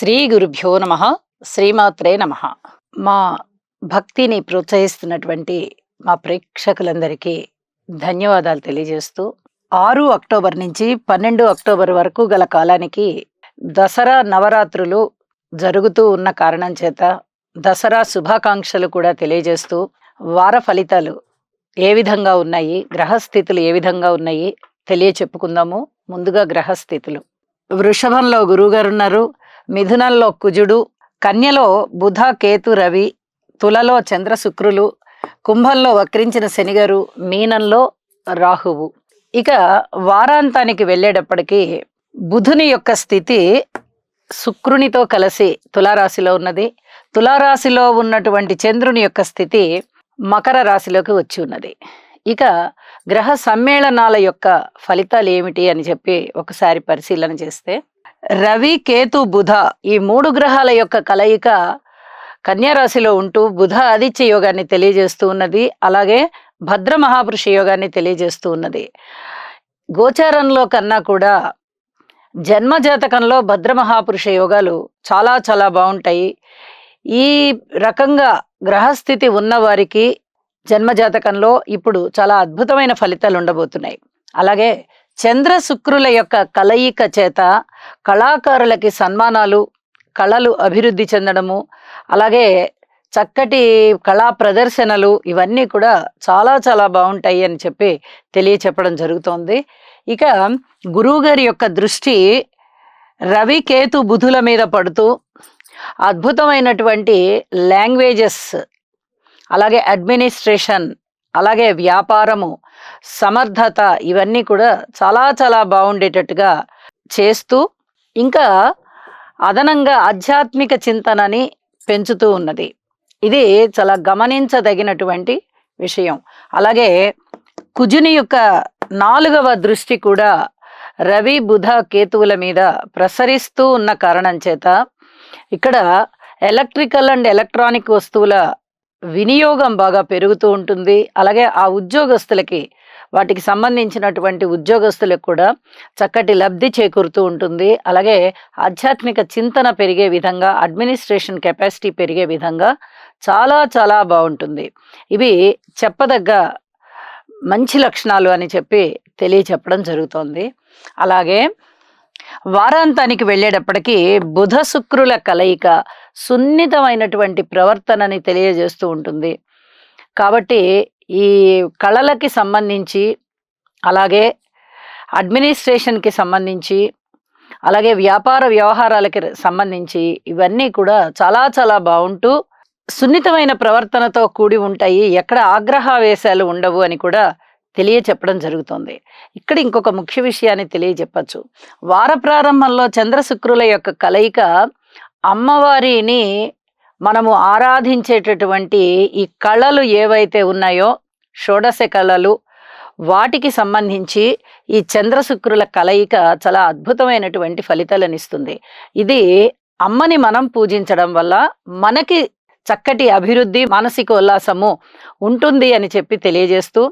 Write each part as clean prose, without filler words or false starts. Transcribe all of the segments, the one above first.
శ్రీ గురుభ్యో నమ. శ్రీమాత్రే నమ. మా భక్తిని ప్రోత్సహిస్తున్నటువంటి మా ప్రేక్షకులందరికీ ధన్యవాదాలు తెలియజేస్తూ 6 అక్టోబర్ నుంచి 12 అక్టోబర్ వరకు గల కాలానికి దసరా నవరాత్రులు జరుగుతూ ఉన్న కారణం చేత దసరా శుభాకాంక్షలు కూడా తెలియజేస్తూ వార ఫలితాలు ఏ విధంగా ఉన్నాయి, గ్రహస్థితులు ఏ విధంగా ఉన్నాయి తెలియచెప్పుకుందాము. ముందుగా గ్రహస్థితులు. వృషభంలో గురువుగారు ఉన్నారు, మిథునంలో కుజుడు, కన్యలో బుధ కేతు రవి, తులలో చంద్ర శుక్రులు, కుంభంలో వక్రించిన శనిగారు, మీనంలో రాహువు. ఇక వారాంతానికి వెళ్ళేటప్పటికీ బుధుని యొక్క స్థితి శుక్రునితో కలిసి తులారాశిలో ఉన్నది. తులారాశిలో ఉన్నటువంటి చంద్రుని యొక్క స్థితి మకర రాశిలోకి వచ్చి ఉన్నది. ఇక గ్రహ సమ్మేళనాల యొక్క ఫలితాలు ఏమిటి అని చెప్పి ఒకసారి పరిశీలన చేస్తే, రవి కేతు బుధ ఈ 3 గ్రహాల యొక్క కలయిక కన్యారాశిలో ఉంటూ బుధ ఆదిత్య యోగాన్ని తెలియజేస్తూ ఉన్నది. అలాగే భద్ర మహాపురుష యోగాన్ని తెలియజేస్తూ ఉన్నది. గోచారంలో కన్నా కూడా జన్మజాతకంలో భద్ర మహాపురుష యోగాలు చాలా చాలా బాగుంటాయి. ఈ రకంగా గ్రహస్థితి ఉన్న వారికి జన్మజాతకంలో ఇప్పుడు చాలా అద్భుతమైన ఫలితాలు ఉండబోతున్నాయి. అలాగే చంద్ర శుక్రుల యొక్క కలయిక చేత కళాకారులకి సన్మానాలు, కళలు అభివృద్ధి చెందడము, అలాగే చక్కటి కళా ప్రదర్శనలు ఇవన్నీ కూడా చాలా చాలా బాగుంటాయి అని చెప్పి తెలియచెప్పడం జరుగుతోంది. ఇక గురువుగారి యొక్క దృష్టి రవి కేతు బుధుల మీద పడుతూ అద్భుతమైనటువంటి లాంగ్వేజెస్, అలాగే అడ్మినిస్ట్రేషన్, అలాగే వ్యాపారము, సమర్థత ఇవన్నీ కూడా చాలా చాలా బాగుండేటట్టుగా చేస్తూ ఇంకా అదనంగా ఆధ్యాత్మిక చింతనని పెంచుతూ ఉన్నది. ఇది చాలా గమనించదగినటువంటి విషయం. అలాగే కుజుని యొక్క 4వ దృష్టి కూడా రవి బుధ కేతువుల మీద ప్రసరిస్తూ ఉన్న కారణం చేత ఇక్కడ ఎలక్ట్రికల్ అండ్ ఎలక్ట్రానిక్ వస్తువుల వినియోగం బాగా పెరుగుతూ ఉంటుంది. అలాగే ఆ ఉద్యోగస్తులకి, వాటికి సంబంధించినటువంటి ఉద్యోగస్తులకు కూడా చక్కటి లబ్ధి చేకూరుతూ ఉంటుంది. అలాగే ఆధ్యాత్మిక చింతన పెరిగే విధంగా, అడ్మినిస్ట్రేషన్ కెపాసిటీ పెరిగే విధంగా చాలా చాలా బాగుంటుంది. ఇవి చెప్పదగ్గ మంచి లక్షణాలు అని చెప్పి తెలియచెప్పడం జరుగుతోంది. అలాగే వారాంతానికి వెళ్ళేటప్పటికీ బుధ శుక్రుల కలయిక సున్నితమైనటువంటి ప్రవర్తనని తెలియజేస్తూ ఉంటుంది. కాబట్టి ఈ కళలకి సంబంధించి, అలాగే అడ్మినిస్ట్రేషన్కి సంబంధించి, అలాగే వ్యాపార వ్యవహారాలకి సంబంధించి ఇవన్నీ కూడా చాలా చాలా బాగుంటూ సున్నితమైన ప్రవర్తనతో కూడి ఉంటాయి. ఎక్కడ ఆగ్రహావేశాలు ఉండవు అని కూడా తెలియచెప్పడం జరుగుతుంది. ఇక్కడ ఇంకొక ముఖ్య విషయాన్ని తెలియచెప్పచ్చు. వార ప్రారంభంలో చంద్ర శుక్రుల యొక్క కలయిక అమ్మవారిని మనము ఆరాధించేటటువంటి ఈ కళలు ఏవైతే ఉన్నాయో, షోడశ కళలు, వాటికి సంబంధించి ఈ చంద్ర శుక్రుల కలయిక చాలా అద్భుతమైనటువంటి ఫలితాలను ఇస్తుంది. ఇది అమ్మని మనం పూజించడం వల్ల మనకి చక్కటి అభివృద్ధి, మానసిక ఉల్లాసము ఉంటుంది అని చెప్పి తెలియజేస్తూ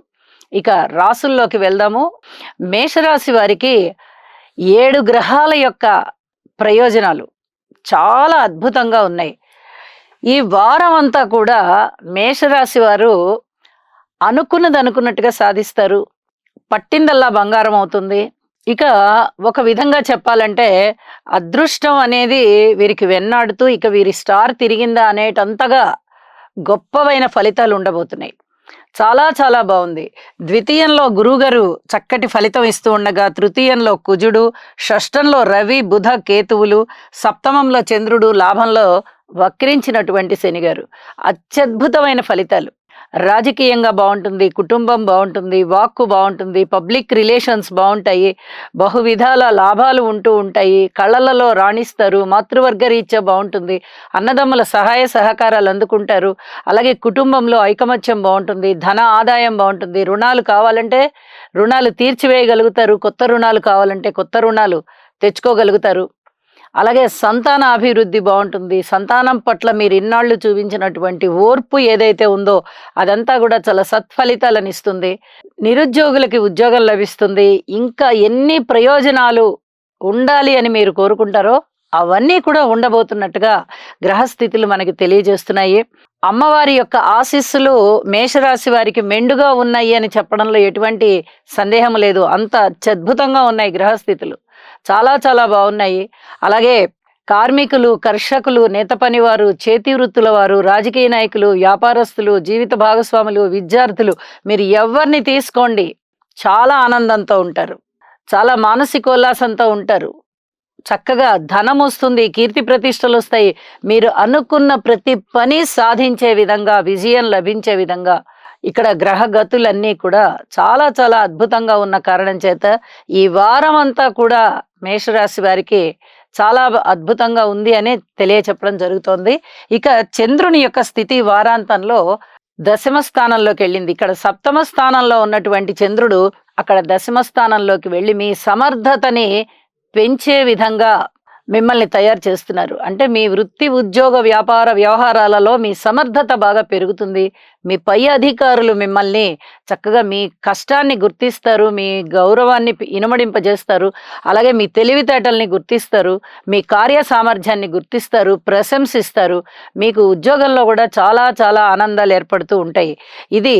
ఇక రాసుల్లోకి వెళ్దాము. మేషరాశి వారికి 7 గ్రహాల యొక్క ప్రయోజనాలు చాలా అద్భుతంగా ఉన్నాయి. ఈ వారం అంతా కూడా మేషరాశి వారు అనుకున్నది అనుకున్నట్టుగా సాధిస్తారు. పట్టిందల్లా బంగారం అవుతుంది. ఇక ఒక విధంగా చెప్పాలంటే అదృష్టం అనేది వీరికి వెన్నాడుతూ ఇక వీరి స్టార్ తిరిగిందా అనేటంతగా గొప్పవైన ఫలితాలు ఉండబోతున్నాయి. చాలా చాలా బాగుంది. ద్వితీయంలో గురువుగారు చక్కటి ఫలితం ఇస్తూ ఉండగా, తృతీయంలో కుజుడు, షష్టంలో రవి బుధ కేతువులు, సప్తమంలో చంద్రుడు, లాభంలో వక్రించినటువంటి శనిగారు. అత్యద్భుతమైన ఫలితాలు. రాజకీయంగా బాగుంటుంది, కుటుంబం బాగుంటుంది, వాక్కు బాగుంటుంది, పబ్లిక్ రిలేషన్స్ బాగుంటాయి, బహువిధాల లాభాలు ఉంటూ ఉంటాయి, కళలలో రాణిస్తారు, మాతృవర్గ రీత్యా బాగుంటుంది, అన్నదమ్ముల సహాయ సహకారాలు అందుకుంటారు, అలాగే కుటుంబంలో ఐకమత్యం బాగుంటుంది, ధన ఆదాయం బాగుంటుంది, రుణాలు కావాలంటే రుణాలు తీర్చివేయగలుగుతారు, కొత్త రుణాలు కావాలంటే కొత్త రుణాలు తెచ్చుకోగలుగుతారు. అలాగే సంతాన అభివృద్ధి బాగుంటుంది. సంతానం పట్ల మీరు ఇన్నాళ్ళు చూపించినటువంటి ఓర్పు ఏదైతే ఉందో అదంతా కూడా చాలా సత్ఫలితాలను ఇస్తుంది. నిరుద్యోగులకి ఉద్యోగం లభిస్తుంది. ఇంకా ఎన్ని ప్రయోజనాలు ఉండాలి అని మీరు కోరుకుంటారో అవన్నీ కూడా ఉండబోతున్నట్టుగా గ్రహస్థితులు మనకి తెలియజేస్తున్నాయి. అమ్మవారి యొక్క ఆశీస్సులు మేషరాశి వారికి మెండుగా ఉన్నాయి అని చెప్పడంలో ఎటువంటి సందేహం లేదు. అంత అత్యద్భుతంగా ఉన్నాయి గ్రహస్థితులు. చాలా చాలా బాగున్నాయి. అలాగే కార్మికులు, కర్షకులు, నేత పనివారు, చేతి వృత్తుల వారు, రాజకీయ నాయకులు, వ్యాపారస్తులు, జీవిత భాగస్వాములు, విద్యార్థులు, మీరు ఎవరిని తీసుకోండి చాలా ఆనందంతో ఉంటారు. చాలా మానసికోల్లాసంతో ఉంటారు. చక్కగా ధనం వస్తుంది, కీర్తి ప్రతిష్టలు వస్తాయి. మీరు అనుకున్న ప్రతి పని సాధించే విధంగా, విజయం లభించే విధంగా ఇక్కడ గ్రహ గతులన్నీ కూడా చాలా చాలా అద్భుతంగా ఉన్న కారణం చేత ఈ వారం అంతా కూడా మేషరాశి వారికి చాలా అద్భుతంగా ఉంది అని తెలియచెప్పడం జరుగుతోంది. ఇక చంద్రుని యొక్క స్థితి వారాంతంలో దశమ స్థానంలోకి వెళ్ళింది. ఇక్కడ సప్తమ స్థానంలో ఉన్నటువంటి చంద్రుడు అక్కడ దశమ స్థానంలోకి వెళ్ళి మీ సమర్థతని పెంచే విధంగా మిమ్మల్ని తయారు చేస్తున్నారు. అంటే మీ వృత్తి, ఉద్యోగ, వ్యాపార వ్యవహారాలలో మీ సమర్థత బాగా పెరుగుతుంది. మీ పై అధికారులు మిమ్మల్ని చక్కగా మీ కష్టాన్ని గుర్తిస్తారు, మీ గౌరవాన్ని ఇనుమడింపజేస్తారు. అలాగే మీ తెలివితేటల్ని గుర్తిస్తారు, మీ కార్య సామర్థ్యాన్ని గుర్తిస్తారు, ప్రశంసిస్తారు. మీకు ఉద్యోగంలో కూడా చాలా చాలా ఆనందాలు ఏర్పడుతూ ఉంటాయి. ఇది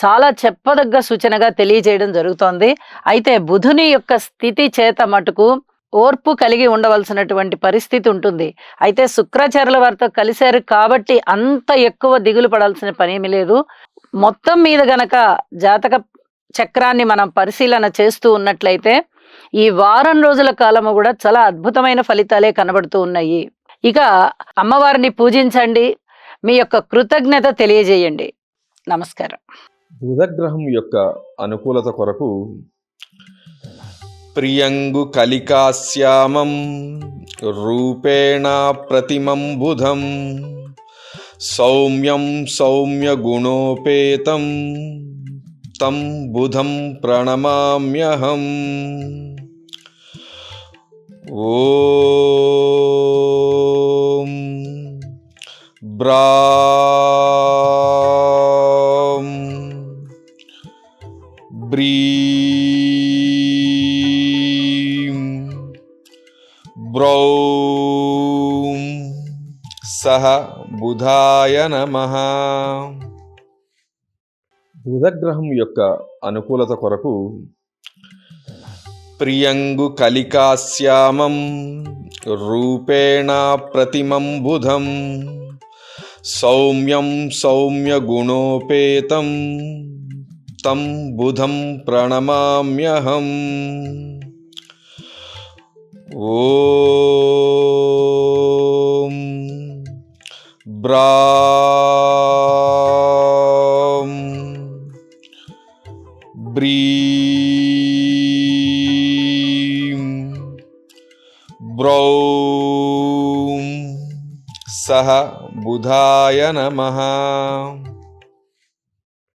చాలా చెప్పదగ్గ సూచనగా తెలియజేయడం జరుగుతోంది. అయితే బుధుని యొక్క స్థితి చేత మటుకు ఓర్పు కలిగి ఉండవలసినటువంటి పరిస్థితి ఉంటుంది. అయితే శుక్రాచార్యుల వారితో కలిశారు కాబట్టి అంత ఎక్కువ దిగులు పడాల్సిన పనేమి లేదు. మొత్తం మీద గనక జాతక చక్రాన్ని మనం పరిశీలన చేస్తూ ఉన్నట్లయితే ఈ వారం రోజుల కాలము కూడా చాలా అద్భుతమైన ఫలితాలే కనబడుతూ ఉన్నాయి. ఇక అమ్మవారిని పూజించండి, మీ యొక్క కృతజ్ఞత తెలియజేయండి. నమస్కారం. బుధగ్రహం యొక్క అనుకూలత కొరకు ప్రియంగు కలికాశ్యామం రూపేణ ప్రతిమం బుధం సౌమ్యం సౌమ్య గుణోపేతం తం బుధం ప్రణమామ్యహం. ఓం బ్రాం బ్రీం బ్రౌం సహ బుధాయ నమః. బుధగ్రహం యొక్క అనుకూలత కొరకు ప్రియంగు కలికాశ్యామం రూపేణ ప్రతిమం బుధం సౌమ్యం సౌమ్య గుణోపేతం తం బుధం ప్రణమామ్యహం. ఓం బ్రాం బ్రీం బ్రౌం సహ బుధాయ నమః.